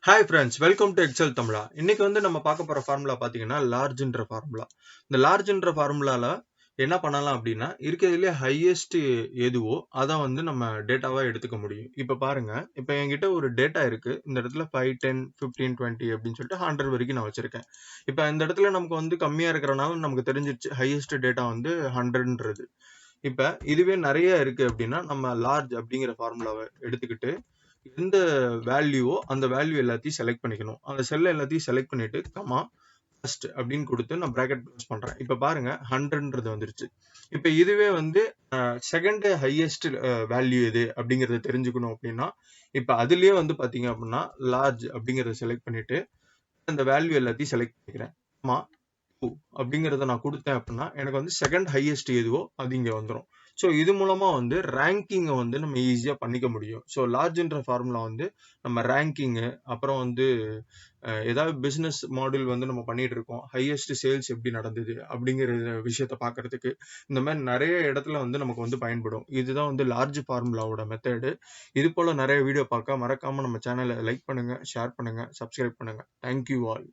Hi friends, welcome to Excel தமிழா. இன்னைக்கு நம்ம பார்க்க போற ஃபார்முலா பாத்தீங்கன்னா லார்ஜ்ன்ற ஃபார்முலா. இந்த லார்ஜ்ன்ற ஃபார்முலால என்ன பண்ணலாம் அப்படின்னா, இருக்கிறதுலே ஹையஸ்ட் எதுவோ அதை நம்ம டேட்டாவா எடுத்துக்க முடியும். இப்ப பாருங்க, இப்ப என்கிட்ட ஒரு டேட்டா இருக்கு. இந்த இடத்துல 5, 10, 15, 20 அப்படின்னு சொல்லிட்டு 100 வரைக்கும் நான் வச்சிருக்கேன். இப்ப இந்த இடத்துல நமக்கு கம்மியா இருக்கிறனால நமக்கு தெரிஞ்சிருச்சு ஹையஸ்ட் டேட்டா 100ன்றது. இப்ப இதுவே நிறைய இருக்கு அப்படின்னா நம்ம லார்ஜ் அப்படிங்கிற ஃபார்முலாவை எடுத்துக்கிட்டு எந்த வேல்யூவோ அந்த வேல்யூ எல்லாத்தையும் செலக்ட் பண்ணிக்கணும். அந்த செல்ல எல்லாத்தையும் செலக்ட் பண்ணிட்டு கமா ஃபர்ஸ்ட் அப்படின்னு கொடுத்து நான் பிராக்கெட் க்ளோஸ் பண்றேன். இப்ப பாருங்க 100ன்றது வந்துருச்சு. இப்ப இதுவே செகண்ட் ஹையஸ்ட் வேல்யூ எது அப்படிங்கறத தெரிஞ்சுக்கணும் அப்படின்னா, இப்ப அதுலயே பாத்தீங்க அப்படின்னா லார்ஜ் அப்படிங்கறத செலக்ட் பண்ணிட்டு அந்த வேல்யூ எல்லாத்தையும் செலக்ட் பண்ணிக்கிறேன். கமா 2 அப்படிங்கறத நான் கொடுத்தேன் அப்படின்னா எனக்கு செகண்ட் ஹையஸ்ட் எதுவோ அது இங்க வந்துடும். ஸோ இது மூலமா ரேங்கிங்கை நம்ம ஈஸியா பண்ணிக்க முடியும். ஸோ லார்ஜ்ன்ற ஃபார்முலா நம்ம ரேங்கிங்கு அப்புறம் ஏதாவது பிசினஸ் மாடல் நம்ம பண்ணிட்டு இருக்கோம், ஹையஸ்ட் சேல்ஸ் எப்படி நடந்தது அப்படிங்கிற விஷயத்த பாக்குறதுக்கு இந்த மாதிரி நிறைய இடத்துல நமக்கு பயன்படும். இதுதான் லார்ஜ் ஃபார்முலாவோட மெத்தடு. இது போல நிறைய வீடியோ பார்க்க மறக்காம நம்ம சேனலை லைக் பண்ணுங்க, ஷேர் பண்ணுங்க, சப்ஸ்கிரைப் பண்ணுங்க. Thank you all.